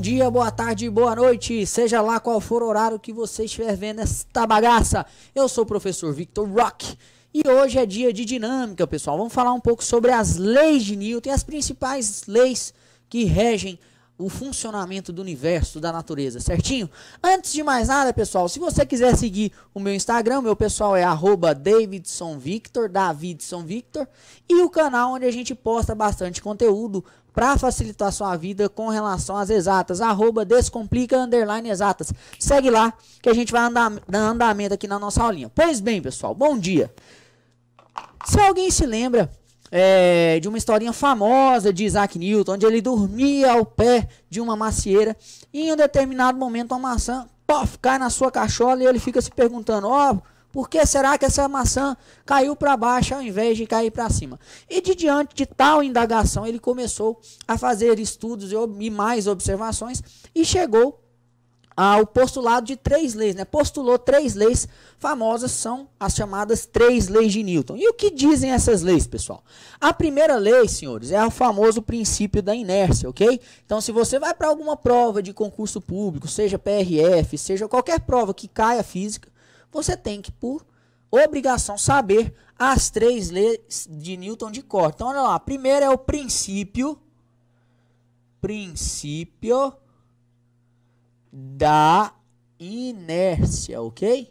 dia, boa tarde, boa noite, seja lá qual for o horário que você estiver vendo esta bagaça. Eu sou o professor Victor Rock e hoje é dia de dinâmica, pessoal. Vamos falar um pouco sobre as leis de Newton e as principais leis que regem o funcionamento do universo, da natureza, certinho? Antes de mais nada, pessoal, se você quiser seguir o meu Instagram, meu pessoal é @davidsonvictor, davidsonvictor, e o canal onde a gente posta bastante conteúdo para facilitar a sua vida com relação às exatas, @descomplica_exatas. Segue lá que a gente vai dando andamento aqui na nossa aulinha. Pois bem, pessoal, bom dia. Se alguém se lembra de uma historinha famosa de Isaac Newton, onde ele dormia ao pé de uma macieira e em um determinado momento uma maçã cai na sua cachola e ele fica se perguntando, por que será que essa maçã caiu para baixo ao invés de cair para cima? E diante de tal indagação, ele começou a fazer estudos e mais observações e chegou ao postulado de 3 leis, né? Postulou 3 leis famosas, são as chamadas 3 leis de Newton. E o que dizem essas leis, pessoal? A primeira lei, senhores, é o famoso princípio da inércia, ok? Então, se você vai para alguma prova de concurso público, seja PRF, seja qualquer prova que caia física, você tem que, por obrigação, saber as 3 leis de Newton de cor. Então, olha lá, a primeira é o princípio da inércia, ok?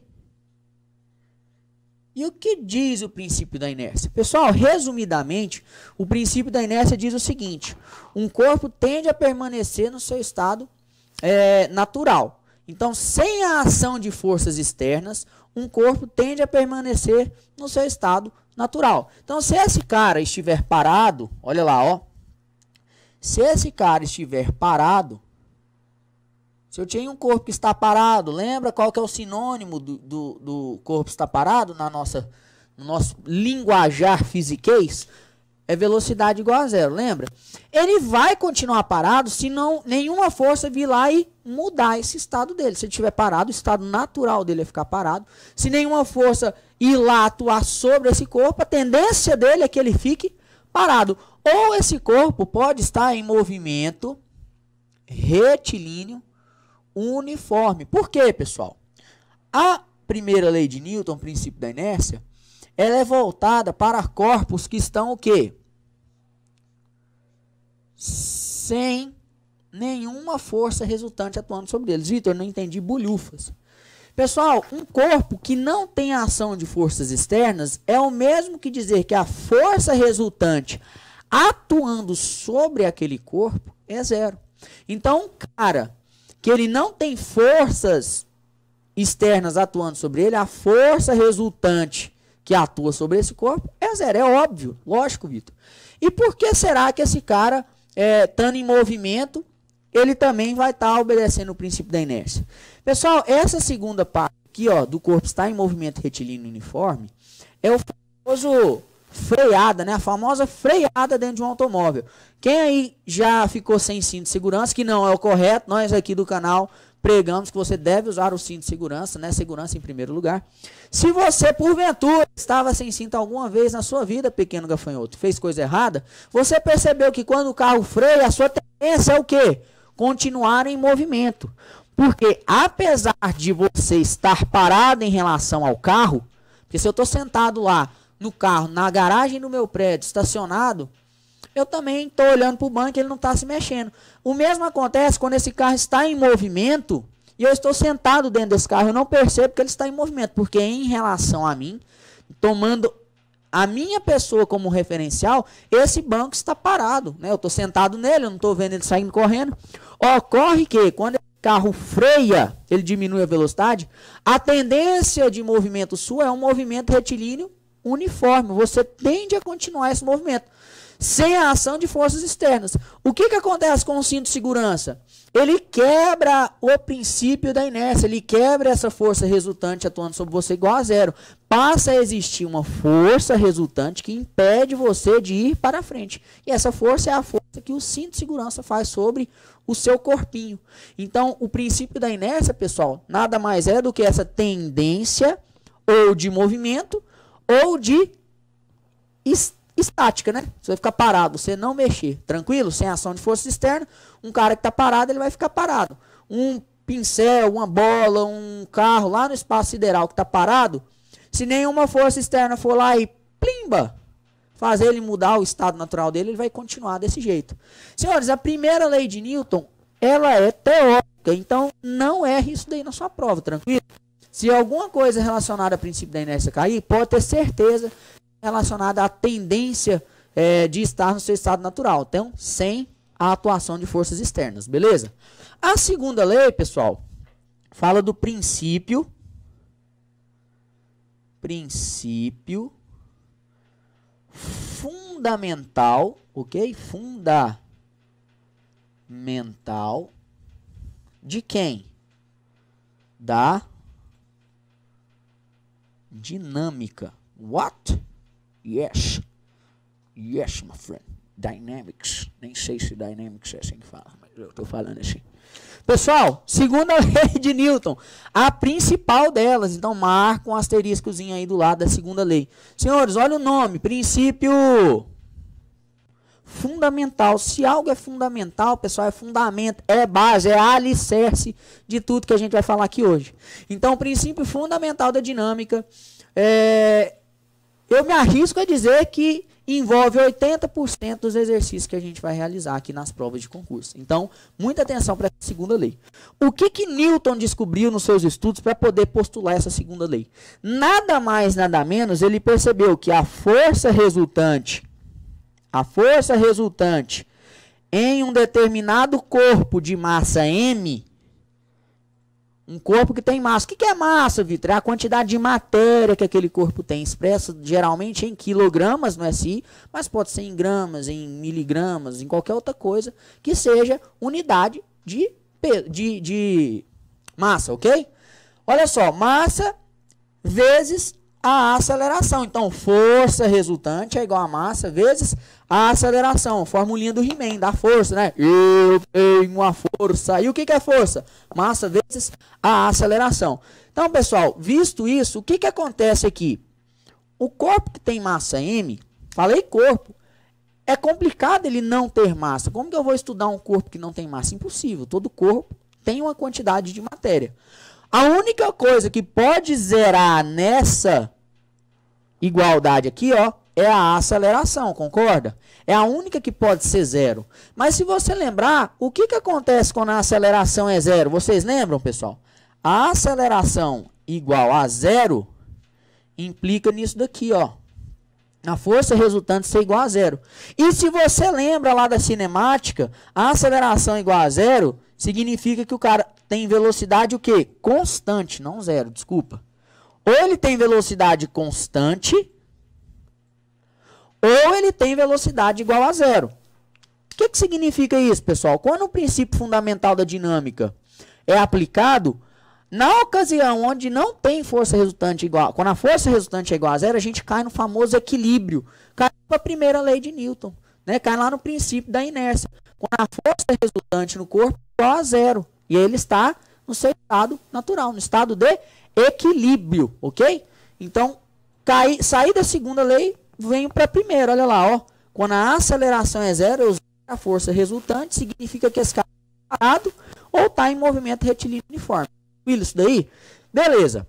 E o que diz o princípio da inércia? Pessoal, resumidamente, o princípio da inércia diz o seguinte: um corpo tende a permanecer no seu estado natural. Então, sem a ação de forças externas, um corpo tende a permanecer no seu estado natural. Então, se esse cara estiver parado, olha lá, ó. Se esse cara estiver parado, se eu tenho um corpo que está parado, lembra qual que é o sinônimo do corpo estar parado no nosso linguajar fisiquês? É velocidade igual a zero, lembra? Ele vai continuar parado se não nenhuma força vir lá e mudar esse estado dele. Se ele estiver parado, o estado natural dele é ficar parado. Se nenhuma força ir lá atuar sobre esse corpo, a tendência dele é que ele fique parado. Ou esse corpo pode estar em movimento retilíneo uniforme. Por quê, pessoal? A primeira lei de Newton, o princípio da inércia, ela é voltada para corpos que estão o quê? Sem nenhuma força resultante atuando sobre eles. Vitor, não entendi bolhufas. Pessoal, um corpo que não tem ação de forças externas é o mesmo que dizer que a força resultante atuando sobre aquele corpo é zero. Então, um cara que ele não tem forças externas atuando sobre ele, a força resultante que atua sobre esse corpo é zero. É óbvio, lógico, Vitor. E por que será que esse cara, estando em movimento, ele também vai estar obedecendo o princípio da inércia? Pessoal, essa segunda parte aqui, ó, do corpo estar em movimento retilíneo uniforme, é o famoso freada, né? A famosa freada dentro de um automóvel. Quem aí já ficou sem cinto de segurança, que não é o correto, nós aqui do canal pregamos que você deve usar o cinto de segurança, né? Segurança em primeiro lugar. Se você, porventura, estava sem cinto alguma vez na sua vida, pequeno gafanhoto, fez coisa errada, você percebeu que quando o carro freia, a sua tendência é o quê? Continuar em movimento. Porque apesar de você estar parado em relação ao carro, porque se eu estou sentado lá no carro, na garagem do meu prédio, estacionado, eu também estou olhando para o banco e ele não está se mexendo. O mesmo acontece quando esse carro está em movimento e eu estou sentado dentro desse carro. Eu não percebo que ele está em movimento, porque em relação a mim, tomando a minha pessoa como referencial, esse banco está parado, né? Eu estou sentado nele, eu não estou vendo ele saindo correndo. Ocorre que quando esse carro freia, ele diminui a velocidade, a tendência de movimento sua é um movimento retilíneo uniforme. Você tende a continuar esse movimento sem a ação de forças externas. O que acontece com o cinto de segurança? Ele quebra o princípio da inércia, ele quebra essa força resultante atuando sobre você igual a zero. Passa a existir uma força resultante que impede você de ir para frente. E essa força é a força que o cinto de segurança faz sobre o seu corpinho. Então, o princípio da inércia, pessoal, nada mais é do que essa tendência ou de movimento ou de estática, né? Você vai ficar parado, você não mexer. Tranquilo? Sem ação de força externa. Um cara que está parado, ele vai ficar parado. Um pincel, uma bola, um carro lá no espaço sideral que está parado, se nenhuma força externa for lá e plimba, fazer ele mudar o estado natural dele, ele vai continuar desse jeito. Senhores, a primeira lei de Newton, ela é teórica, então não erre isso daí na sua prova, tranquilo? Se alguma coisa relacionada ao princípio da inércia cair, pode ter certeza relacionada à tendência de estar no seu estado natural. Então, sem a atuação de forças externas, beleza? A segunda lei, pessoal, fala do princípio fundamental, ok? Fundamental de quem? Da dinâmica. What? Yes. Yes, my friend. Dynamics. Nem sei se dynamics é assim que fala, mas eu tô falando assim. Pessoal, segunda lei de Newton, a principal delas, então marca um asteriscozinho aí do lado da segunda lei. Senhores, olha o nome, princípio fundamental. Se algo é fundamental, pessoal, é fundamento, é base, é alicerce de tudo que a gente vai falar aqui hoje. Então, o princípio fundamental da dinâmica, eu me arrisco a dizer que envolve 80% dos exercícios que a gente vai realizar aqui nas provas de concurso. Então, muita atenção para essa segunda lei. O que Newton descobriu nos seus estudos para poder postular essa segunda lei? Nada mais, nada menos, ele percebeu que a força resultante em um determinado corpo de massa M, um corpo que tem massa. O que é massa, Vitor? É a quantidade de matéria que aquele corpo tem, expressa geralmente em quilogramas no SI, mas pode ser em gramas, em miligramas, em qualquer outra coisa que seja unidade de massa, ok? Olha só, massa vezes a aceleração. Então, força resultante é igual a massa vezes a aceleração. Formulinha do He-Man, da força, né? Eu tenho uma força. E o que é força? Massa vezes a aceleração. Então, pessoal, visto isso, o que acontece aqui? O corpo que tem massa M, falei corpo, é complicado ele não ter massa. Como que eu vou estudar um corpo que não tem massa? Impossível. Todo corpo tem uma quantidade de matéria. A única coisa que pode zerar nessa igualdade aqui, ó, é a aceleração, concorda? É a única que pode ser zero. Mas se você lembrar, o que acontece quando a aceleração é zero? Vocês lembram, pessoal? A aceleração igual a zero implica nisso daqui, ó. A força resultante ser igual a zero. E se você lembra lá da cinemática, a aceleração igual a zero significa que o cara tem velocidade o quê? Constante, não zero, desculpa. Ou ele tem velocidade constante, ou ele tem velocidade igual a zero. O que significa isso, pessoal? Quando o princípio fundamental da dinâmica é aplicado, na ocasião onde não tem força resultante igual, quando a força resultante é igual a zero, a gente cai no famoso equilíbrio. Cai para a primeira lei de Newton, né? Cai lá no princípio da inércia. Quando a força resultante no corpo é igual a zero. E ele está no seu estado natural, no estado de equilíbrio, ok? Então, sair da segunda lei, venho para a primeira, olha lá, ó. Quando a aceleração é zero, eu uso a força resultante, significa que esse cara está parado ou está em movimento retilíneo uniforme. Isso daí? Beleza.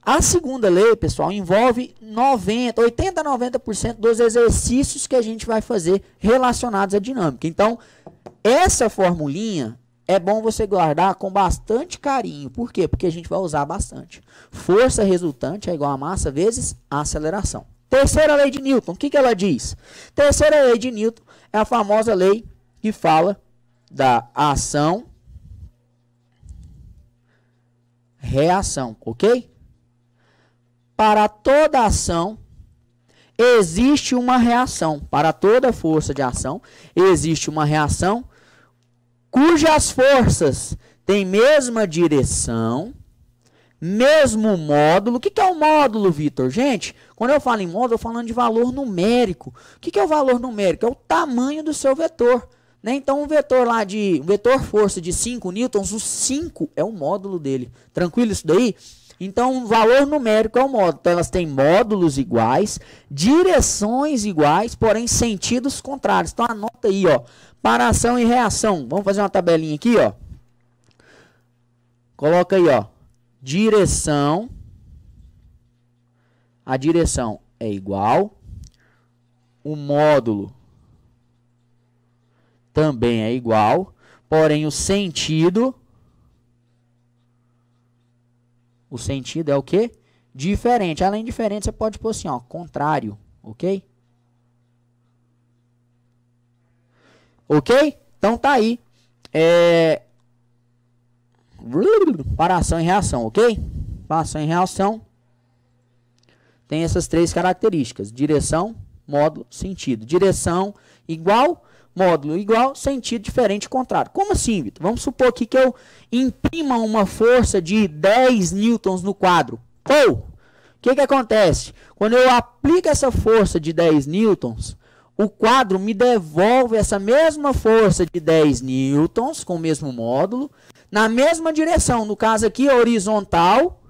A segunda lei, pessoal, envolve 80 a 90% dos exercícios que a gente vai fazer relacionados à dinâmica. Então, essa formulinha é bom você guardar com bastante carinho. Por quê? Porque a gente vai usar bastante. Força resultante é igual a massa vezes a aceleração. Terceira lei de Newton, o que ela diz? Terceira lei de Newton é a famosa lei que fala da ação, reação, ok? Para toda ação, existe uma reação. Para toda força de ação, existe uma reação cujas forças têm mesma direção, mesmo módulo. O que é o módulo, Vitor? Gente, quando eu falo em módulo, eu estou falando de valor numérico. O que é o valor numérico? É o tamanho do seu vetor. Né? Então, um vetor força de 5 newtons, o 5 é o módulo dele. Tranquilo isso daí? Então, o valor numérico é o módulo. Então, elas têm módulos iguais, direções iguais, porém sentidos contrários. Então, anota aí, ó, para ação e reação. Vamos fazer uma tabelinha aqui, ó. Coloca aí, ó, direção. A direção é igual. O módulo também é igual. Porém, o sentido é o quê? Diferente. Além de diferente, você pode pôr assim, ó, contrário, ok? Ok? Então tá aí. Para ação e reação, ok? Para ação e reação tem essas três características: direção, módulo, sentido. Direção igual, módulo igual, sentido diferente, contrário. Como assim, Vitor? Vamos supor aqui que eu imprima uma força de 10 newtons no quadro. Ou, o que acontece? Quando eu aplico essa força de 10 newtons, o quadro me devolve essa mesma força de 10 newtons, com o mesmo módulo, na mesma direção. No caso aqui, horizontal,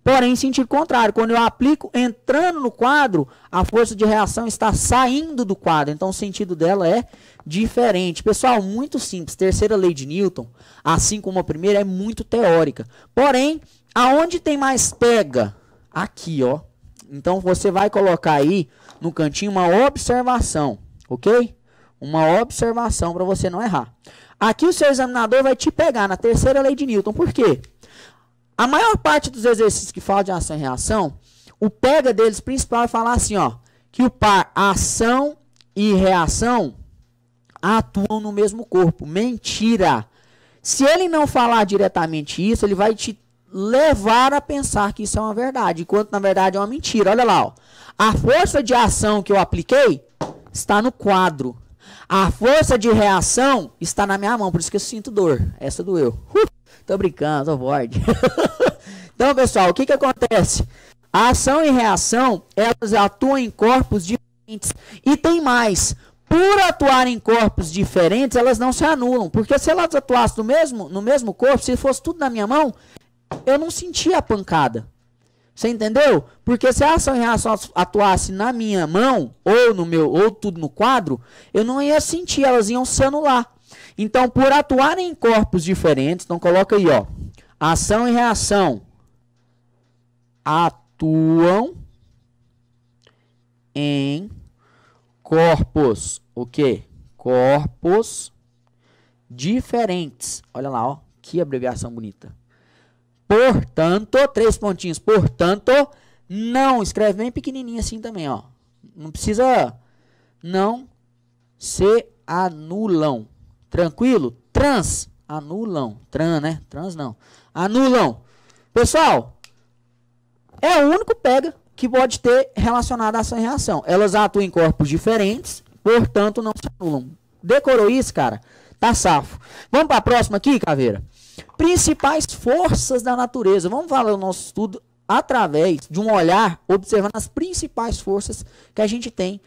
porém em sentido contrário. Quando eu aplico entrando no quadro, a força de reação está saindo do quadro. Então o sentido dela é diferente. Pessoal, muito simples. Terceira lei de Newton, assim como a primeira, é muito teórica. Porém, aonde tem mais pega? Aqui, ó. Então você vai colocar aí no cantinho uma observação, ok? Uma observação para você não errar. Aqui o seu examinador vai te pegar na terceira lei de Newton. Por quê? A maior parte dos exercícios que falam de ação e reação, o pega deles principal é falar assim, ó, que o par ação e reação atuam no mesmo corpo. Mentira! Se ele não falar diretamente isso, ele vai te levar a pensar que isso é uma verdade, enquanto na verdade é uma mentira. Olha lá, ó. A força de ação que eu apliquei está no quadro. A força de reação está na minha mão, por isso que eu sinto dor. Essa doeu. Tô brincando, tô void. Então, pessoal, o que acontece? A ação e reação, elas atuam em corpos diferentes. E tem mais. Por atuar em corpos diferentes, elas não se anulam. Porque se elas atuassem no mesmo corpo, se fosse tudo na minha mão, eu não sentia a pancada. Você entendeu? Porque se a ação e reação atuasse na minha mão, ou no meu, ou tudo no quadro, eu não ia sentir, elas iam se anular. Então, por atuarem em corpos diferentes, então coloca aí, ó, ação e reação atuam em corpos, o quê? Corpos diferentes. Olha lá, ó, que abreviação bonita. Portanto, 3 pontinhos, portanto, não, escreve bem pequenininho assim também, ó. Não precisa, não se anulam. Tranquilo? Anulam. Né? Trans não. Anulam. Pessoal, é o único pega que pode ter relacionado a ação e reação. Elas atuam em corpos diferentes, portanto, não se anulam. Decorou isso, cara? Tá safo. Vamos para a próxima aqui, Caveira? Principais forças da natureza. Vamos falar o nosso estudo através de um olhar observando as principais forças que a gente tem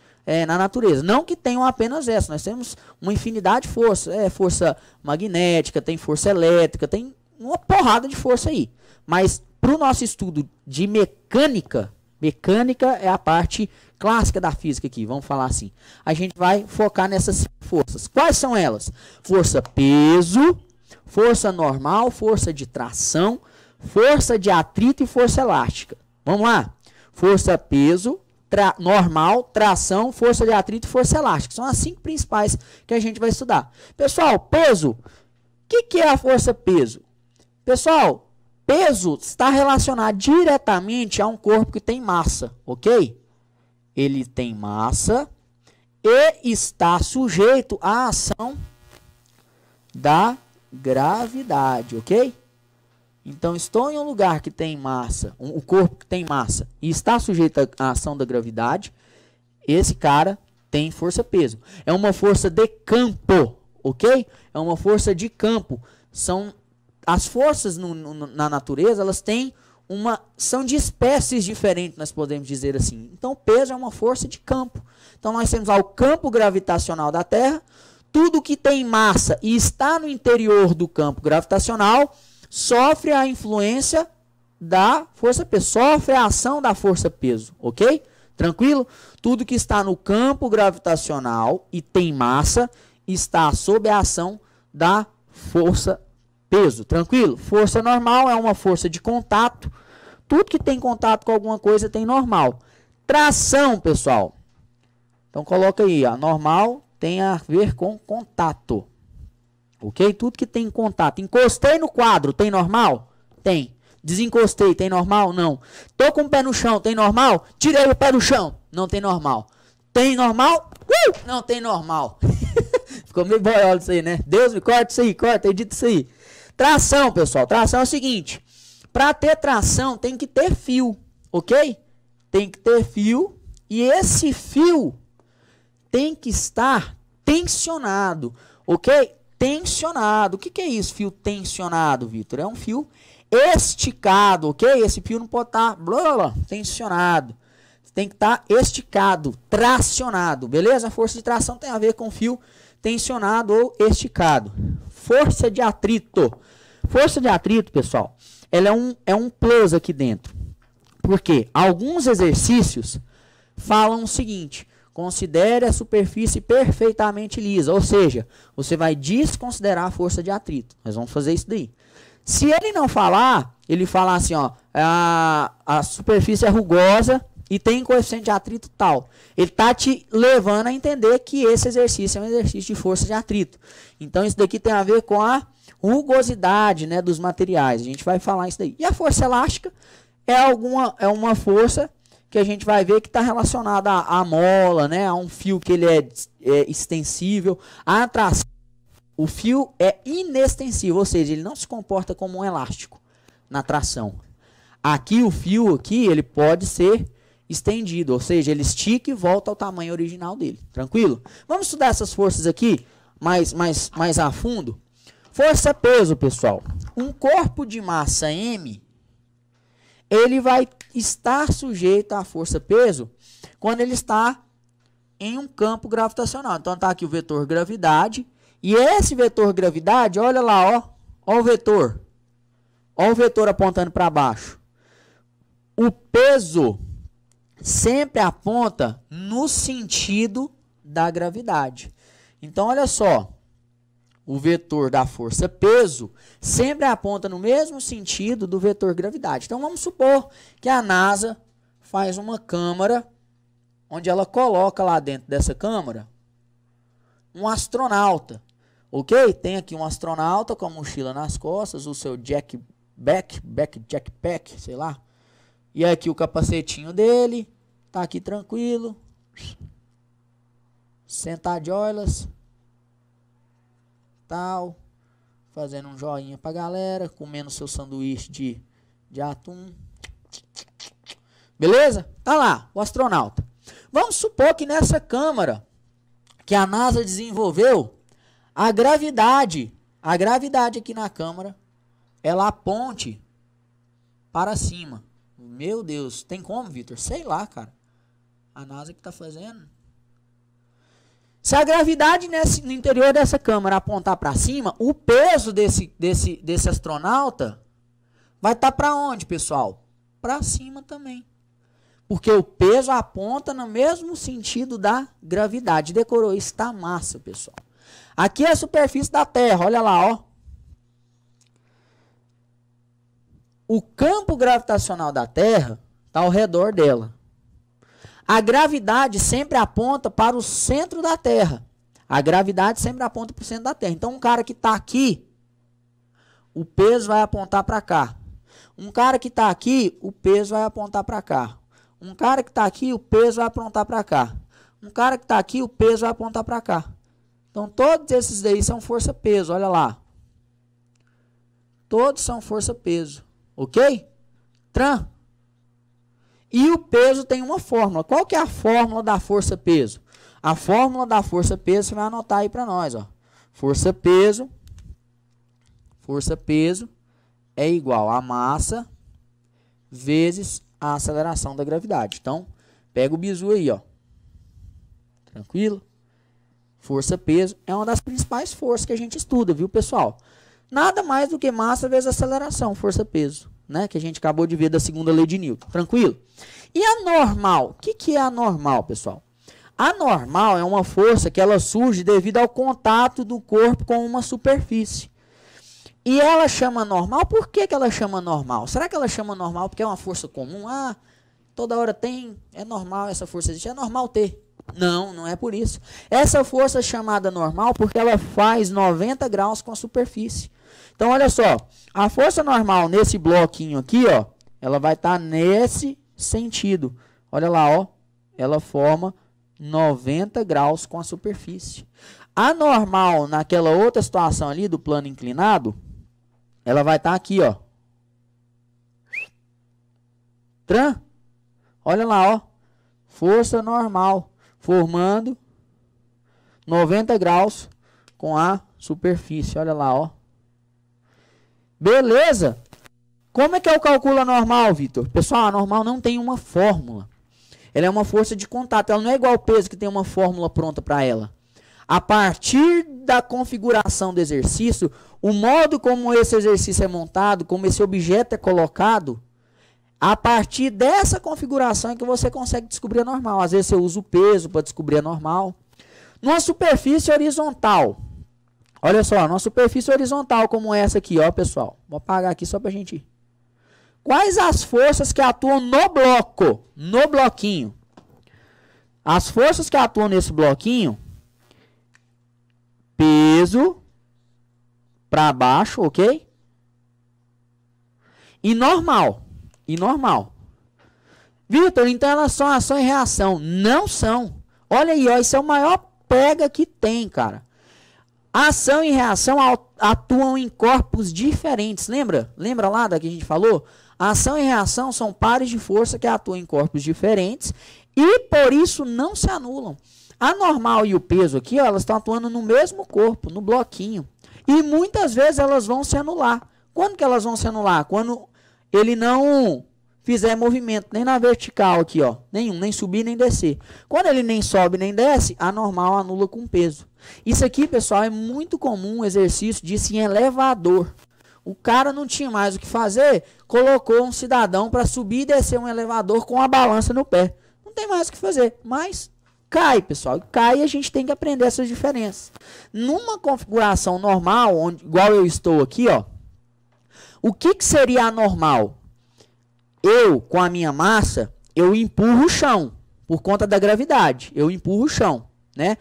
na natureza. Não que tenham apenas essa, nós temos uma infinidade de forças. Força magnética, tem força elétrica, tem uma porrada de força aí. Mas para o nosso estudo de mecânica, mecânica é a parte clássica da física aqui, vamos falar assim. A gente vai focar nessas forças. Quais são elas? Força peso, força normal, força de tração, força de atrito e força elástica. Vamos lá? Força peso, normal, tração, força de atrito e força elástica. São as 5 principais que a gente vai estudar. Pessoal, peso. O que é a força peso? Pessoal, peso está relacionado diretamente a um corpo que tem massa, ok? Ele tem massa e está sujeito à ação da gravidade, ok? Então, estou em um lugar que tem massa, um corpo que tem massa, e está sujeito à ação da gravidade, esse cara tem força-peso. É uma força de campo, ok? É uma força de campo. São as forças na natureza, elas têm são de espécies diferentes, nós podemos dizer assim. Então, o peso é uma força de campo. Então, nós temos lá o campo gravitacional da Terra. Tudo que tem massa e está no interior do campo gravitacional sofre a influência da força-peso, sofre a ação da força-peso, ok? Tranquilo? Tudo que está no campo gravitacional e tem massa está sob a ação da força-peso, tranquilo? Força normal é uma força de contato, tudo que tem contato com alguma coisa tem normal. Tração, pessoal, então coloca aí, ó, normal tem a ver com contato, ok? Tudo que tem contato, encostei no quadro, tem normal? Tem. Desencostei, tem normal? Não. Tô com o pé no chão, tem normal? Tirei o pé do chão, não tem normal. Tem normal? Não tem normal. Ficou meio boiola isso aí, né? Deus me corta isso aí, corta, edita isso aí. Tração, pessoal, tração é o seguinte. Para ter tração tem que ter fio, ok? Tem que ter fio e esse fio tem que estar tensionado, ok? Tensionado. O que é isso, fio tensionado, Vitor? É um fio esticado, ok? Esse fio não pode estar tensionado. Tem que estar esticado, tracionado, beleza? A força de tração tem a ver com fio tensionado ou esticado. Força de atrito. Força de atrito, pessoal, ela é um plus aqui dentro. Porque alguns exercícios falam o seguinte: considere a superfície perfeitamente lisa, ou seja, você vai desconsiderar a força de atrito. Nós vamos fazer isso daí. Se ele não falar, ele falar assim, ó, a superfície é rugosa e tem coeficiente de atrito tal. Ele tá te levando a entender que esse exercício é um exercício de força de atrito. Então isso daqui tem a ver com a rugosidade, né, dos materiais. A gente vai falar isso daí. E a força elástica é uma força que a gente vai ver que está relacionada à mola, né, a um fio que ele é extensível, a atração. O fio é inextensível, ou seja, ele não se comporta como um elástico na tração. Aqui o fio ele pode ser estendido, ou seja, ele estica e volta ao tamanho original dele. Tranquilo? Vamos estudar essas forças aqui mais a fundo. Força-peso, pessoal. Um corpo de massa M, ele vai estar sujeito à força-peso quando ele está em um campo gravitacional. Então está aqui o vetor gravidade. E esse vetor gravidade, olha lá, ó. Ó o vetor. Ó o vetor apontando para baixo. O peso sempre aponta no sentido da gravidade. Então, olha só. O vetor da força peso sempre aponta no mesmo sentido do vetor gravidade. Então, vamos supor que a NASA faz uma câmara onde ela coloca lá dentro dessa câmara um astronauta. Ok? Tem aqui um astronauta com a mochila nas costas, o seu jackpack, sei lá. E aqui o capacetinho dele. Tá aqui tranquilo. Sentadiolas. Tal. Fazendo um joinha pra galera. Comendo seu sanduíche de atum. Beleza? Tá lá, o astronauta. Vamos supor que nessa câmara que a NASA desenvolveu, a gravidade aqui na câmara, ela aponte para cima. Meu Deus, tem como, Vitor? Sei lá, cara. A NASA que tá fazendo. Se a gravidade no interior dessa câmara apontar para cima, o peso desse astronauta vai estar para onde, pessoal? Para cima também. Porque o peso aponta no mesmo sentido da gravidade. Decorou isso? Tá massa, pessoal. Aqui é a superfície da Terra, olha lá, ó. O campo gravitacional da Terra está ao redor dela. A gravidade sempre aponta para o centro da Terra. A gravidade sempre aponta para o centro da Terra. Então, um cara que está aqui, o peso vai apontar para cá. Um cara que está aqui, o peso vai apontar para cá. Um cara que está aqui, o peso vai apontar para cá. Um cara que está aqui, o peso vai apontar para cá. Então, todos esses daí são força-peso, olha lá. Todos são força-peso, ok? Tran. E o peso tem uma fórmula. Qual que é a fórmula da força-peso? A fórmula da força-peso você vai anotar aí para nós, ó. Força-peso é igual a massa vezes a aceleração da gravidade. Então, pega o bizu aí, ó. Tranquilo? Força-peso é uma das principais forças que a gente estuda, viu, pessoal? Nada mais do que massa vezes aceleração, força-peso. né? Que a gente acabou de ver da segunda lei de Newton. Tranquilo? E a normal? O que é a normal, pessoal? A normal é uma força que ela surge devido ao contato do corpo com uma superfície. E ela chama normal, por que ela chama normal? Será que ela chama normal porque é uma força comum? Ah, toda hora tem, é normal essa força existir, é normal ter. Não, não é por isso. Essa força é chamada normal porque ela faz 90 graus com a superfície. Então, olha só, a força normal nesse bloquinho aqui, ó, ela vai estar nesse sentido. Olha lá, ó, ela forma 90 graus com a superfície. A normal naquela outra situação ali do plano inclinado, ela vai estar aqui, ó. Olha lá, ó. Força normal formando 90 graus com a superfície. Olha lá, ó. Beleza? Como é que eu calculo a normal, Vitor? Pessoal, a normal não tem uma fórmula. Ela é uma força de contato. Ela não é igual ao peso que tem uma fórmula pronta para ela. A partir da configuração do exercício, o modo como esse exercício é montado, como esse objeto é colocado, a partir dessa configuração é que você consegue descobrir a normal. Às vezes você usa o peso para descobrir a normal. Numa superfície horizontal. Olha só, numa superfície horizontal como essa aqui, ó, pessoal. Vou apagar aqui só para a gente ir. Quais as forças que atuam no bloco? No bloquinho. As forças que atuam nesse bloquinho, peso para baixo, ok? E normal. E normal. Vitor, então elas são ação e reação. Não são. Olha aí, ó, isso é o maior pega que tem, cara. Ação e reação atuam em corpos diferentes. Lembra? Lembra lá da que a gente falou? Ação e reação são pares de força que atuam em corpos diferentes e por isso não se anulam. A normal e o peso aqui, ó, elas estão atuando no mesmo corpo, no bloquinho. E muitas vezes elas vão se anular. Quando que elas vão se anular? Quando ele não fizer movimento nem na vertical aqui, ó, nenhum, nem subir nem descer. Quando ele nem sobe nem desce, a normal anula com peso. Isso aqui, pessoal, é muito comum, um exercício disso em elevador. O cara não tinha mais o que fazer, colocou um cidadão para subir e descer um elevador com a balança no pé. Não tem mais o que fazer, mas cai, pessoal. Cai e a gente tem que aprender essas diferenças. Numa configuração normal, onde, igual eu estou aqui, ó, o que seria anormal? Eu, com a minha massa, eu empurro o chão, por conta da gravidade. Eu empurro o chão, né?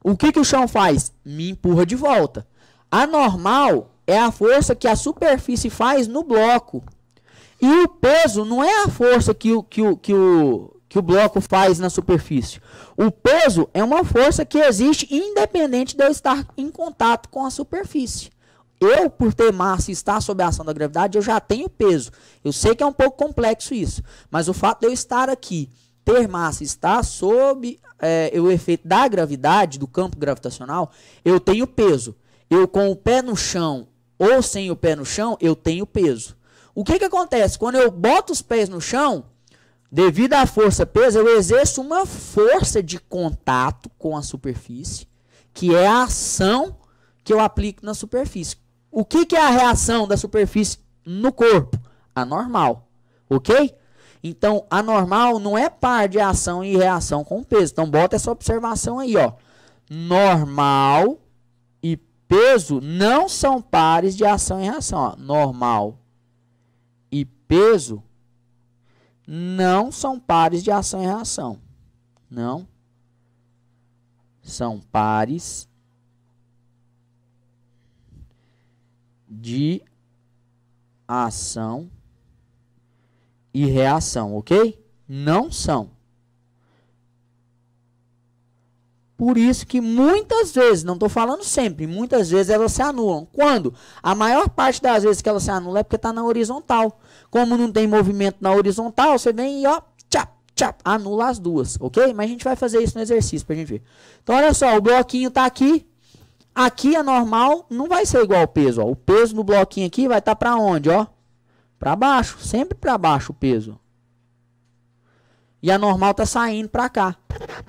O que o chão faz? Me empurra de volta. Anormal é a força que a superfície faz no bloco. E o peso não é a força que o bloco faz na superfície. O peso é uma força que existe independente de eu estar em contato com a superfície. Eu, por ter massa e estar sob a ação da gravidade, eu já tenho peso. Eu sei que é um pouco complexo isso, mas o fato de eu estar aqui, ter massa e estar sob o efeito da gravidade, do campo gravitacional, eu tenho peso. Eu com o pé no chão ou sem o pé no chão, eu tenho peso. O que acontece? Quando eu boto os pés no chão, devido à força peso, eu exerço uma força de contato com a superfície, que é a ação que eu aplico na superfície. O que é a reação da superfície no corpo? Anormal, ok? Então, anormal não é par de ação e reação com peso. Então, bota essa observação aí, ó. Normal e peso não são pares de ação e reação, ó. Normal e peso não são pares de ação e reação. Não são pares de ação e reação, ok? Não são. Por isso que muitas vezes, não estou falando sempre, muitas vezes elas se anulam. Quando? A maior parte das vezes que elas se anulam é porque está na horizontal. Como não tem movimento na horizontal, você vem e ó, tchap, tchap, anula as duas, ok? Mas a gente vai fazer isso no exercício para a gente ver. Então, olha só, o bloquinho está aqui. Aqui a normal não vai ser igual ao peso, ó. O peso no bloquinho aqui vai estar para onde, ó? Para baixo, sempre para baixo o peso. E a normal está saindo para cá.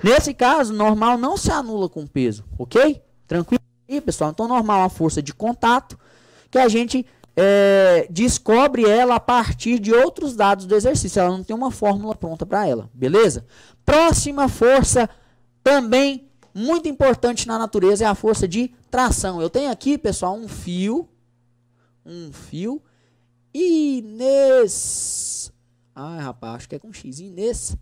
Nesse caso, normal não se anula com peso, ok? Tranquilo aí, pessoal? Então, normal é uma força de contato que a gente descobre ela a partir de outros dados do exercício. Ela não tem uma fórmula pronta para ela, beleza? Próxima força, também muito importante na natureza, é a força de tração. Eu tenho aqui, pessoal, um fio rapaz, acho que é com X, inextensível.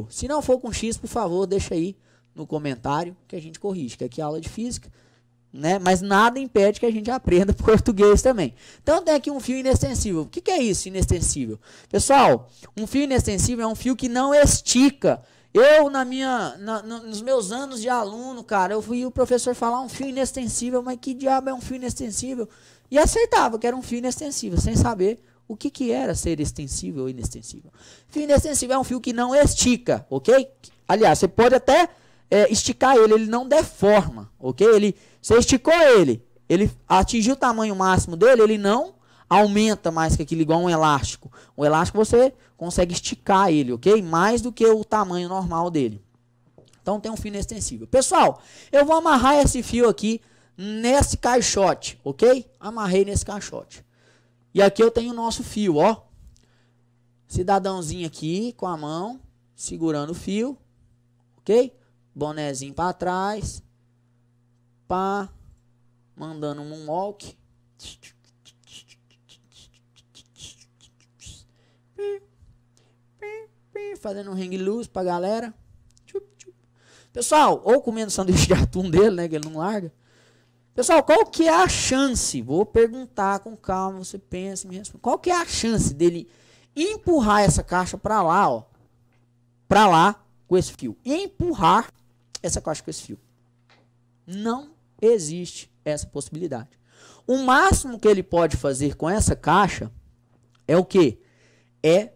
Se não for com X, por favor, deixa aí no comentário que a gente corrige, que aqui é aula de física, né? Mas nada impede que a gente aprenda português também. Então tem aqui um fio inextensível. O que é isso, inextensível? Pessoal, um fio inextensível é um fio que não estica. Eu, nos meus anos de aluno, cara, eu fui o professor falar um fio inextensível, mas que diabo é um fio inextensível? E aceitava que era um fio inextensível, sem saber o que era ser extensível ou inextensível. Fio inextensível é um fio que não estica, ok? Aliás, você pode até esticar ele não deforma, ok? Você esticou ele atingiu o tamanho máximo dele, ele não aumenta mais que aquilo, igual um elástico. Um elástico você consegue esticar ele, ok? Mais do que o tamanho normal dele. Então tem um fio inextensível. Pessoal, eu vou amarrar esse fio aqui nesse caixote, ok? Amarrei nesse caixote. E aqui eu tenho o nosso fio, ó. Cidadãozinho aqui com a mão, segurando o fio, ok? Bonezinho para trás, pá, mandando um moonwalk. Fazendo um hang loose pra galera. Pessoal, ou comendo sanduíche de atum dele, né, que ele não larga. Pessoal, qual que é a chance? Vou perguntar com calma, você pensa, me responde. Qual que é a chance dele empurrar essa caixa pra lá, ó? Pra lá com esse fio. Empurrar essa caixa com esse fio. Não existe essa possibilidade. O máximo que ele pode fazer com essa caixa é o quê? É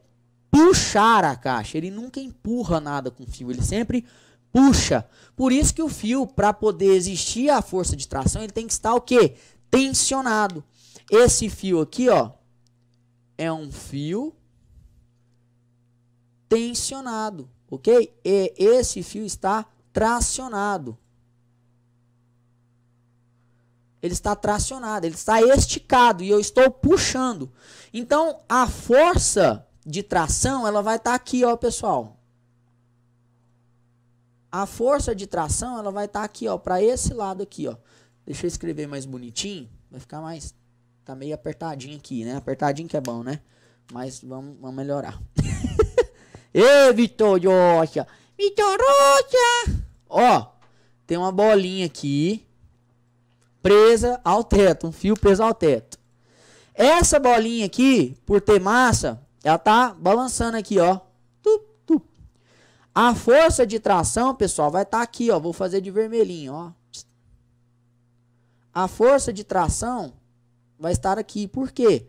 puxar a caixa. Ele nunca empurra nada com fio, ele sempre puxa. Por isso que o fio, para poder existir a força de tração, ele tem que estar o quê? Tensionado. Esse fio aqui, ó, é um fio tensionado, ok? E esse fio está tracionado. Ele está tracionado, ele está esticado e eu estou puxando. Então, a força de tração, ela vai estar aqui, ó, pessoal. A força de tração, ela vai estar aqui, ó, para esse lado aqui, ó. Deixa eu escrever mais bonitinho, vai ficar mais... Tá meio apertadinho aqui, né? Apertadinho que é bom, né? Mas vamos melhorar. Ê, Vitor Rocha! Vitor Rocha! Ó, tem uma bolinha aqui, presa ao teto, um fio preso ao teto. Essa bolinha aqui, por ter massa, ela tá balançando aqui, ó. A força de tração, pessoal, vai estar aqui, ó. Vou fazer de vermelhinho, ó. A força de tração vai estar aqui. Por quê?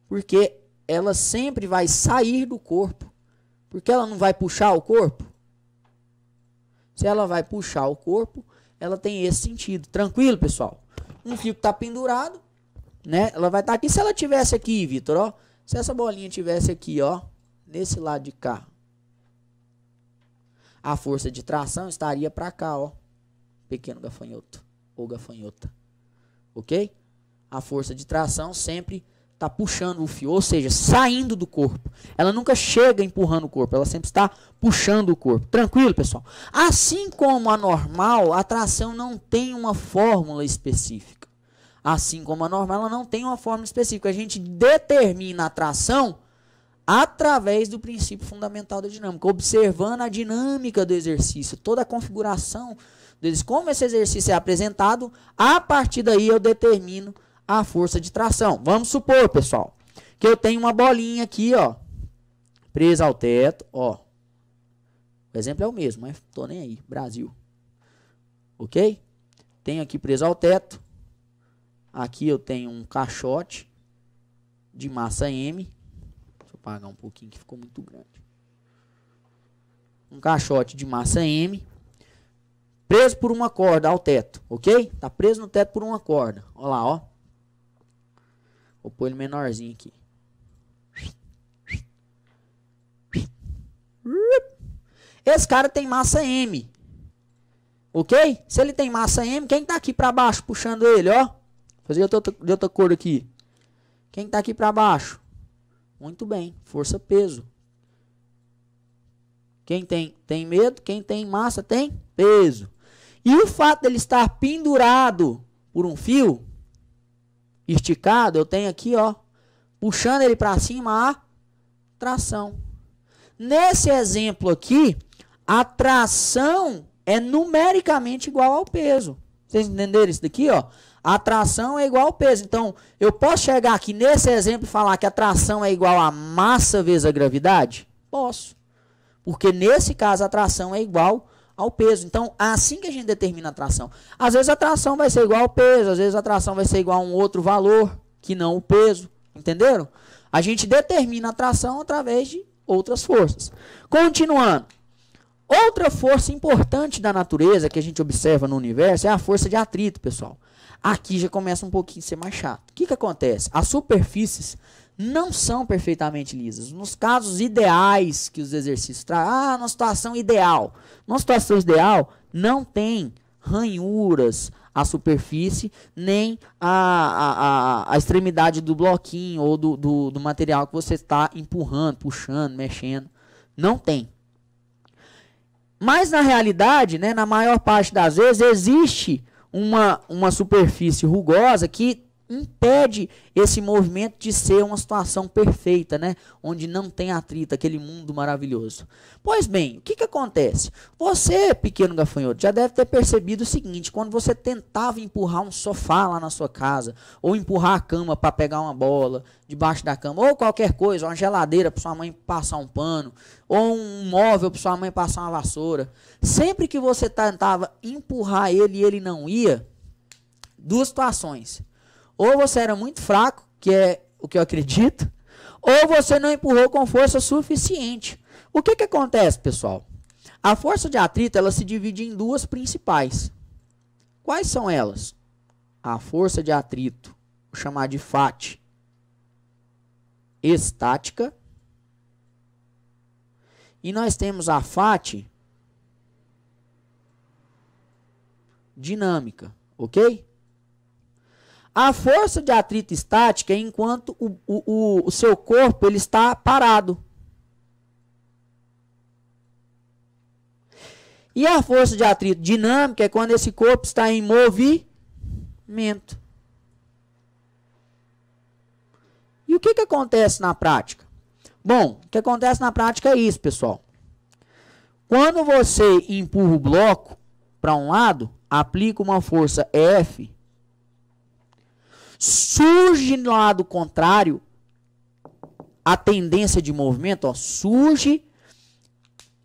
Porque ela sempre vai sair do corpo. Porque ela não vai puxar o corpo. Se ela vai puxar o corpo, ela tem esse sentido. Tranquilo, pessoal? Um fio que tá pendurado, né? Ela vai estar aqui. Se ela tivesse aqui, Vitor, ó. Se essa bolinha tivesse aqui, ó. Nesse lado de cá. A força de tração estaria para cá, ó. Pequeno gafanhoto. Ou gafanhota. Ok? A força de tração sempre está puxando o fio. Ou seja, saindo do corpo. Ela nunca chega empurrando o corpo. Ela sempre está puxando o corpo. Tranquilo, pessoal? Assim como a normal, a tração não tem uma fórmula específica. Assim como a normal, ela não tem uma fórmula específica. A gente determina a tração através do princípio fundamental da dinâmica, observando a dinâmica do exercício, toda a configuração deles, como esse exercício é apresentado, a partir daí eu determino a força de tração. Vamos supor, pessoal, que eu tenho uma bolinha aqui, ó, presa ao teto, ó. O exemplo é o mesmo, mas tô nem aí, Brasil. Ok? Tenho aqui preso ao teto. Aqui eu tenho um caixote de massa M. Apagar um pouquinho que ficou muito grande. Um caixote de massa M preso por uma corda ao teto, ok? Tá preso no teto por uma corda. Olha lá, ó. Vou pôr ele menorzinho aqui. Esse cara tem massa M, ok? Se ele tem massa M, quem tá aqui para baixo puxando ele, ó? Vou Fazer de outra cor aqui. Quem está aqui para baixo? Muito bem, força peso. Quem tem medo, quem tem massa tem peso. E o fato dele estar pendurado por um fio esticado, eu tenho aqui, ó, puxando ele para cima, a tração. Nesse exemplo aqui, a tração é numericamente igual ao peso. Vocês entenderam isso daqui, ó? A tração é igual ao peso. Então, eu posso chegar aqui nesse exemplo e falar que a tração é igual a massa vezes a gravidade? Posso. Porque nesse caso a tração é igual ao peso. Então, é assim que a gente determina a tração. Às vezes a tração vai ser igual ao peso, às vezes a tração vai ser igual a um outro valor que não o peso. Entenderam? A gente determina a tração através de outras forças. Continuando. Outra força importante da natureza que a gente observa no universo é a força de atrito, pessoal. Aqui já começa um pouquinho a ser mais chato. O que acontece? As superfícies não são perfeitamente lisas. Nos casos ideais que os exercícios trazem, numa situação ideal. Numa situação ideal, não tem ranhuras a superfície, nem a extremidade do bloquinho ou do material que você está empurrando, puxando, mexendo. Não tem. Mas na realidade, né, na maior parte das vezes, existe uma superfície rugosa que impede esse movimento de ser uma situação perfeita, né? Onde não tem atrito, aquele mundo maravilhoso. Pois bem, o que acontece? Você, pequeno gafanhoto, já deve ter percebido o seguinte: quando você tentava empurrar um sofá lá na sua casa, ou empurrar a cama para pegar uma bola debaixo da cama, ou qualquer coisa, uma geladeira para sua mãe passar um pano, ou um móvel para sua mãe passar uma vassoura, sempre que você tentava empurrar ele e ele não ia, duas situações: ou você era muito fraco, que é o que eu acredito, ou você não empurrou com força suficiente. O que acontece, pessoal? A força de atrito, ela se divide em duas principais. Quais são elas? A força de atrito, vou chamar de FAT, estática. E nós temos a FAT dinâmica, ok? A força de atrito estática é enquanto o seu corpo ele está parado. E a força de atrito dinâmica é quando esse corpo está em movimento. E o que acontece na prática? Bom, o que acontece na prática é isso, pessoal. Quando você empurra o bloco para um lado, aplica uma força F, surge no lado contrário a tendência de movimento, ó, surge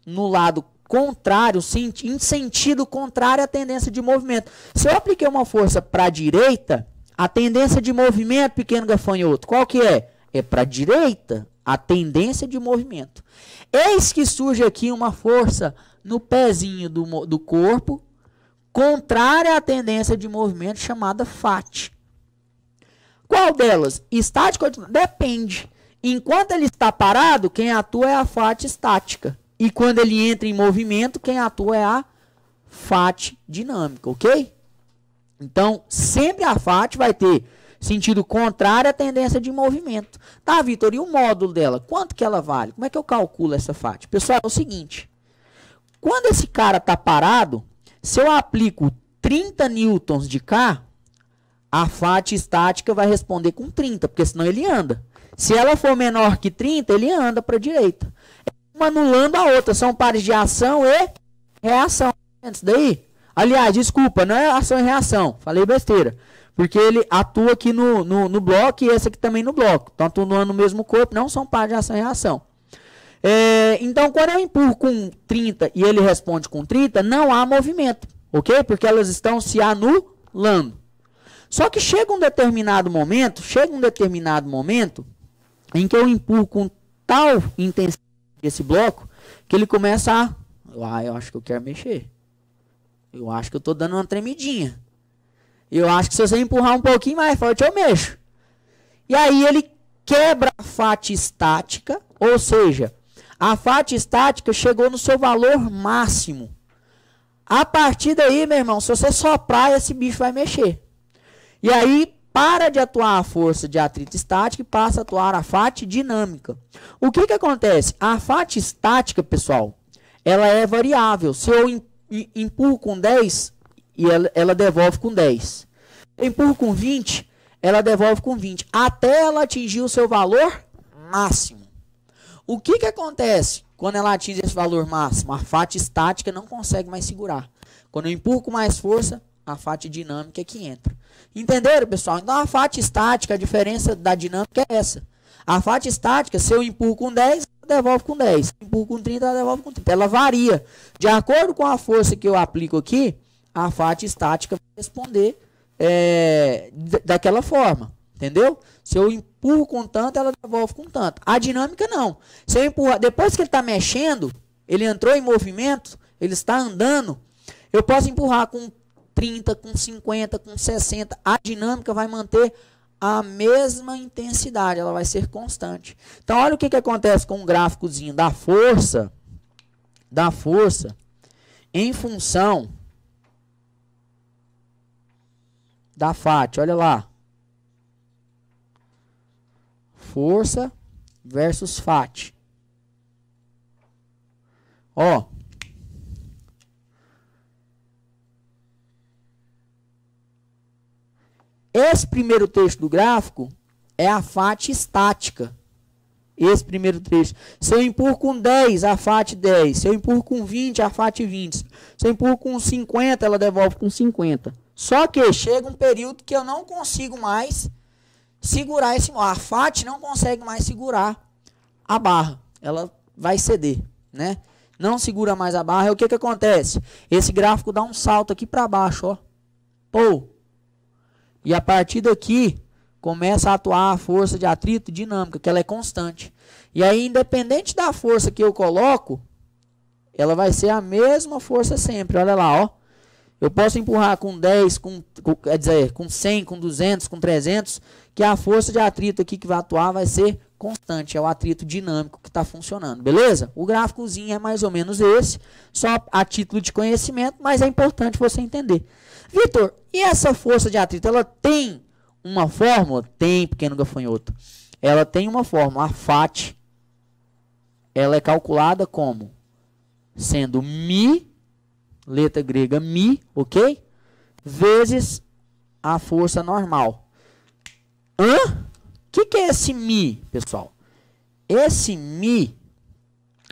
no lado contrário, em sentido contrário à tendência de movimento. Se eu apliquei uma força para a direita, a tendência de movimento, pequeno gafanhoto, qual que é? É para a direita, a tendência de movimento. Eis que surge aqui uma força no pezinho do corpo, contrária à tendência de movimento, chamada FAT. Qual delas? Estática ou dinâmica? Depende. Enquanto ele está parado, quem atua é a FAT estática. E quando ele entra em movimento, quem atua é a FAT dinâmica, ok? Então, sempre a FAT vai ter sentido contrário à tendência de movimento. Tá, Vitor, e o módulo dela? Quanto que ela vale? Como é que eu calculo essa FAT? Pessoal, é o seguinte. Quando esse cara está parado, se eu aplico 30 newtons de K, a FAT estática vai responder com 30, porque senão ele anda. Se ela for menor que 30, ele anda para a direita. Uma anulando a outra. São pares de ação e reação. Isso daí? Aliás, desculpa, não é ação e reação. Falei besteira. Porque ele atua aqui no bloco e esse aqui também no bloco. Estão atuando no mesmo corpo, não são pares de ação e reação. Então, quando eu empurro com 30 e ele responde com 30, não há movimento. Ok? Porque elas estão se anulando. Só que chega um determinado momento em que eu empurro com tal intensidade esse bloco, que ele começa a... eu acho que eu quero mexer. Eu acho que eu estou dando uma tremidinha. Eu acho que se você empurrar um pouquinho mais forte, eu mexo. E aí ele quebra a FAT estática, ou seja, a FAT estática chegou no seu valor máximo. A partir daí, meu irmão, se você soprar, esse bicho vai mexer. E aí, para de atuar a força de atrito estática e passa a atuar a FAT dinâmica. O que acontece? A FAT estática, pessoal, ela é variável. Se eu empurro com 10, e ela devolve com 10. Eu empurro com 20, ela devolve com 20, até ela atingir o seu valor máximo. O que acontece quando ela atinge esse valor máximo? A FAT estática não consegue mais segurar. Quando eu empurro com mais força, a FAT dinâmica é que entra. Entenderam, pessoal? Então a FAT estática, a diferença da dinâmica é essa. A FAT estática, se eu empurro com 10, ela devolve com 10. Se eu empurro com 30, ela devolve com 30. Ela varia. De acordo com a força que eu aplico aqui, a FAT estática vai responder daquela forma. Entendeu? Se eu empurro com tanto, ela devolve com tanto. A dinâmica não. Se eu empurrar, depois que ele está mexendo, ele entrou em movimento, ele está andando, eu posso empurrar com 30, com 50, com 60. A dinâmica vai manter a mesma intensidade, ela vai ser constante. Então, olha o que acontece com o gráficozinho da força em função da FAT. Olha lá. Força versus FAT. Ó. Esse primeiro trecho do gráfico é a FAT estática. Esse primeiro trecho. Se eu empurro com 10, a FAT 10. Se eu empurro com 20, a FAT 20. Se eu empurro com 50, ela devolve com 50. Só que chega um período que eu não consigo mais segurar esse... A FAT não consegue mais segurar a barra. Ela vai ceder, né? Não segura mais a barra. E o que acontece? Esse gráfico dá um salto aqui para baixo, ó. Pô! E a partir daqui, começa a atuar a força de atrito dinâmica, que ela é constante. E aí, independente da força que eu coloco, ela vai ser a mesma força sempre. Olha lá, ó. Eu posso empurrar com 10, quer dizer, com 100, com 200, com 300, que a força de atrito aqui que vai atuar vai ser constante. É o atrito dinâmico que está funcionando, beleza? O gráficozinho é mais ou menos esse, só a título de conhecimento, mas é importante você entender. Vitor, e essa força de atrito, ela tem uma fórmula? Tem, pequeno gafanhoto. Ela tem uma fórmula. A FAT, ela é calculada como? Sendo Mi, letra grega Mi, ok? Vezes a força normal. Hã? O que é esse Mi, pessoal? Esse Mi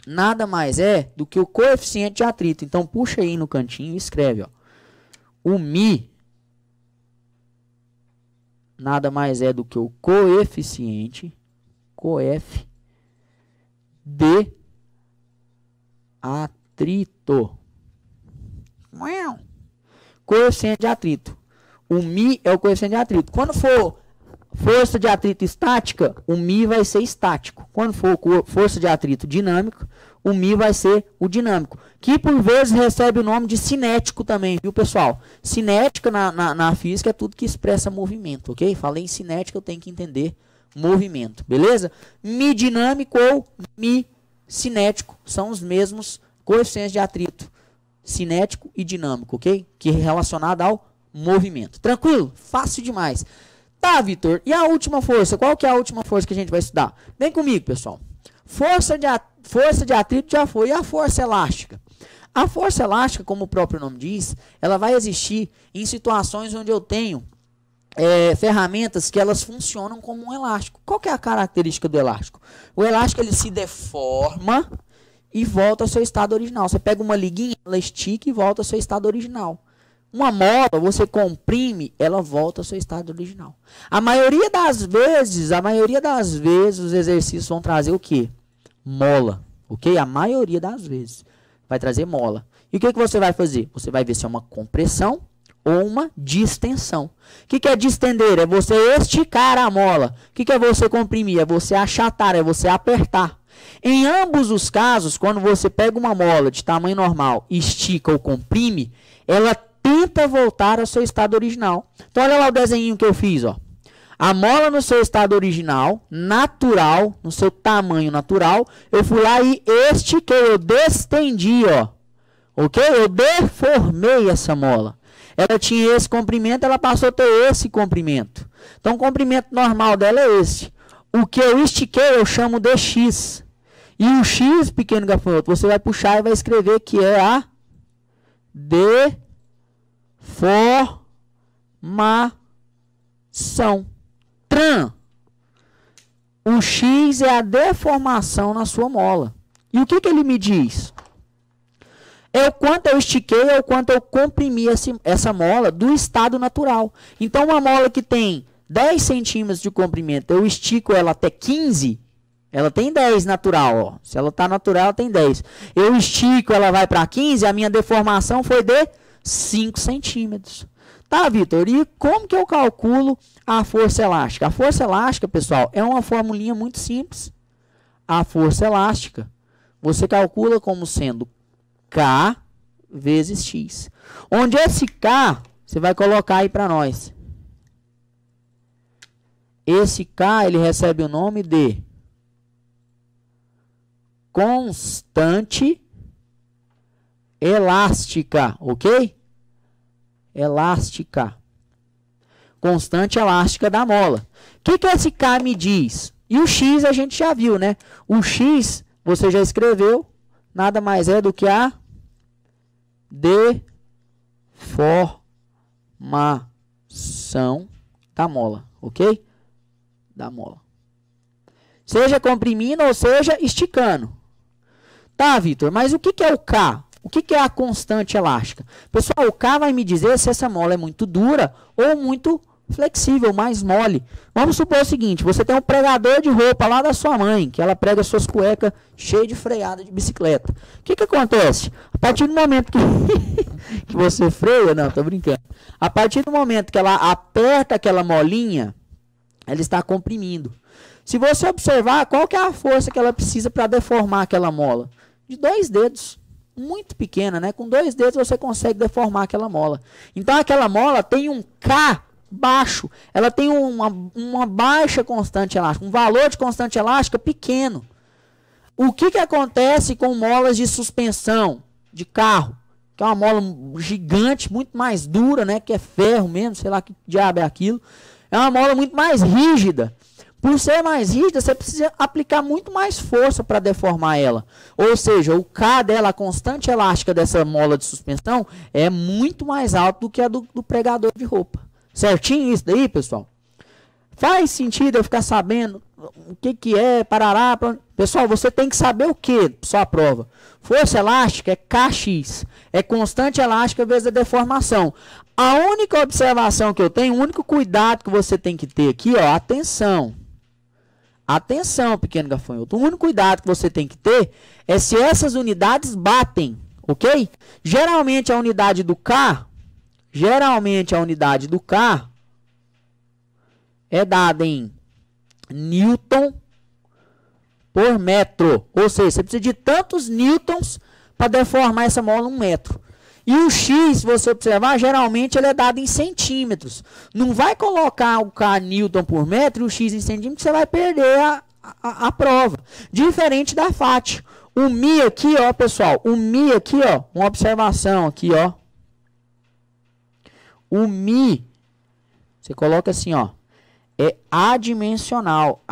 nada mais é do que o coeficiente de atrito. Então, puxa aí no cantinho e escreve, ó. O Mi nada mais é do que o coeficiente de atrito. Coeficiente de atrito. O Mi é o coeficiente de atrito. Quando for força de atrito estática, o Mi vai ser estático. Quando for força de atrito dinâmico, o Mi vai ser o dinâmico. Que por vezes recebe o nome de cinético também, viu, pessoal? Cinética na física é tudo que expressa movimento, ok? Falei em cinética, eu tenho que entender movimento, beleza? Mi dinâmico ou Mi cinético são os mesmos coeficientes de atrito, cinético e dinâmico, ok? Que é relacionado ao movimento. Tranquilo? Fácil demais. Tá, Vitor, e a última força? Qual que é a última força que a gente vai estudar? Vem comigo, pessoal. Força de atrito já foi. E a força elástica? A força elástica, como o próprio nome diz, ela vai existir em situações onde eu tenho ferramentas que elas funcionam como um elástico. Qual que é a característica do elástico? O elástico ele se deforma e volta ao seu estado original. Você pega uma liguinha, ela estica e volta ao seu estado original. Uma mola, você comprime, ela volta ao seu estado original. A maioria das vezes, os exercícios vão trazer o quê? Mola, ok? A maioria das vezes vai trazer mola. E o que você vai fazer? Você vai ver se é uma compressão ou uma distensão. O que é distender? É você esticar a mola. O que é você comprimir? É você achatar, é você apertar. Em ambos os casos, quando você pega uma mola de tamanho normal, estica ou comprime, ela tenta voltar ao seu estado original. Então, olha lá o desenho que eu fiz, ó. A mola no seu estado original, natural, no seu tamanho natural, eu fui lá e estiquei, eu destendi, ó. Ok? Eu deformei essa mola. ela tinha esse comprimento, ela passou a ter esse comprimento. Então, o comprimento normal dela é esse. O que eu estiquei, eu chamo de x. E o x, pequeno gafanhoto, você vai puxar e vai escrever que é a deformação. O x é a deformação na sua mola. E o que ele me diz? É o quanto eu estiquei, é o quanto eu comprimi essa mola do estado natural. Então, uma mola que tem 10 centímetros de comprimento, eu estico ela até 15, ela tem 10 natural. Ó. Se ela está natural, ela tem 10. Eu estico, ela vai para 15, a minha deformação foi de 5 centímetros. Tá, Vitor? E como que eu calculo a força elástica? A força elástica, pessoal, é uma formulinha muito simples. A força elástica, você calcula como sendo K vezes X. Onde esse K, você vai colocar aí para nós. Esse K, ele recebe o nome de constante elástica, ok? Elástica. Constante elástica da mola. O que esse K me diz? E o X a gente já viu, né? O X, você já escreveu, nada mais é do que a deformação da mola, ok? Da mola. Seja comprimindo ou seja esticando. Tá, Vitor, mas o que é o K? O que é a constante elástica? Pessoal, o K vai me dizer se essa mola é muito dura ou muito flexível, mais mole. Vamos supor o seguinte, você tem um pregador de roupa lá da sua mãe, que ela prega suas cuecas cheias de freada de bicicleta. O que acontece? A partir do momento que você freia, não, tô brincando. A partir do momento que ela aperta aquela molinha, ela está comprimindo. Se você observar, qual que é a força que ela precisa para deformar aquela mola? De 2 dedos. Muito pequena, né? Com 2 dedos você consegue deformar aquela mola. Então aquela mola tem um K baixo. Ela tem uma baixa constante elástica, um valor de constante elástica pequeno. O que acontece com molas de suspensão de carro? Que é uma mola gigante, muito mais dura, né? Que é ferro mesmo, sei lá que diabo é aquilo. É uma mola muito mais rígida. Por ser mais rígida, você precisa aplicar muito mais força para deformar ela. Ou seja, o K dela, a constante elástica dessa mola de suspensão, é muito mais alto do que a do pregador de roupa. Certinho isso daí, pessoal? Faz sentido eu ficar sabendo o que é, parará. Pessoal, você tem que saber o que? Só a prova. Força elástica é Kx. É constante elástica vezes a deformação. A única observação que eu tenho, o único cuidado que você tem que ter aqui, ó, atenção. Atenção, pequeno gafanhoto. O único cuidado que você tem que ter é se essas unidades batem, ok? Geralmente a unidade do K é dada em Newton por metro. Ou seja, você precisa de tantos newtons para deformar essa mola 1 metro. E o X, se você observar, geralmente ele é dado em centímetros. Não vai colocar o K Newton por metro e o X em centímetros, você vai perder a prova. Diferente da FAT. O Mi aqui, ó, pessoal. O Mi aqui, ó. Uma observação aqui, ó. O Mi, você coloca assim, ó. É adimensional.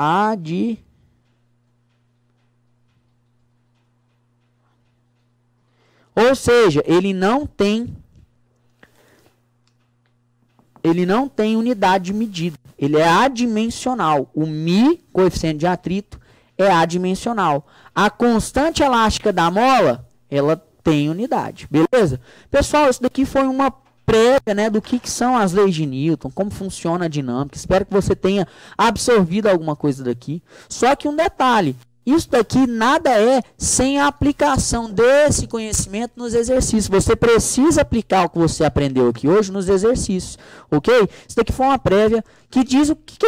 Ou seja, ele não tem unidade de medida. Ele é adimensional. O Mi, coeficiente de atrito, é adimensional. A constante elástica da mola, ela tem unidade. Beleza? Pessoal, isso daqui foi uma prévia, né, do que são as leis de Newton, como funciona a dinâmica. Espero que você tenha absorvido alguma coisa daqui. Só que um detalhe. Isso daqui nada é sem a aplicação desse conhecimento nos exercícios. Você precisa aplicar o que você aprendeu aqui hoje nos exercícios, ok? Isso daqui foi uma prévia que diz o que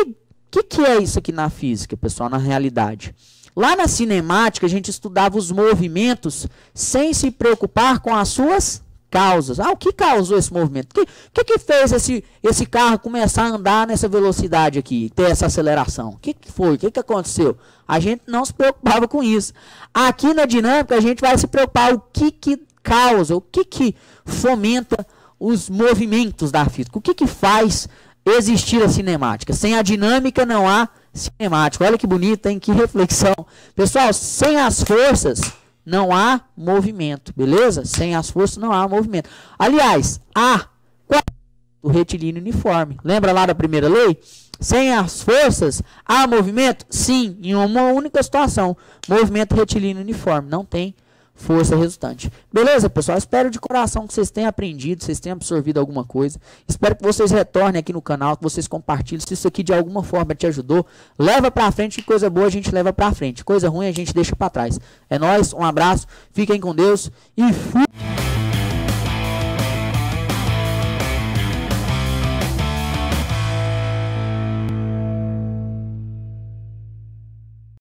é isso aqui na física, pessoal, na realidade. Lá na cinemática, a gente estudava os movimentos sem se preocupar com as suas causas. O que causou esse movimento? O que fez esse carro começar a andar nessa velocidade aqui, ter essa aceleração? O que foi? O que aconteceu? A gente não se preocupava com isso. Aqui na dinâmica, a gente vai se preocupar o que causa, o que fomenta os movimentos da física. O que que faz existir a cinemática? Sem a dinâmica não há cinemática. Olha que bonito, hein? Que reflexão. Pessoal, sem as forças não há movimento, beleza? Sem as forças não há movimento. Aliás, há o retilíneo uniforme. Lembra lá da primeira lei? Sem as forças, há movimento? Sim, em uma única situação. Movimento retilíneo uniforme. Não tem força resultante. Beleza, pessoal? Espero de coração que vocês tenham aprendido, vocês tenham absorvido alguma coisa. Espero que vocês retornem aqui no canal, que vocês compartilhem. Se isso aqui de alguma forma te ajudou, leva pra frente. Que coisa boa a gente leva pra frente. Coisa ruim a gente deixa pra trás. É nóis, um abraço, fiquem com Deus e fui!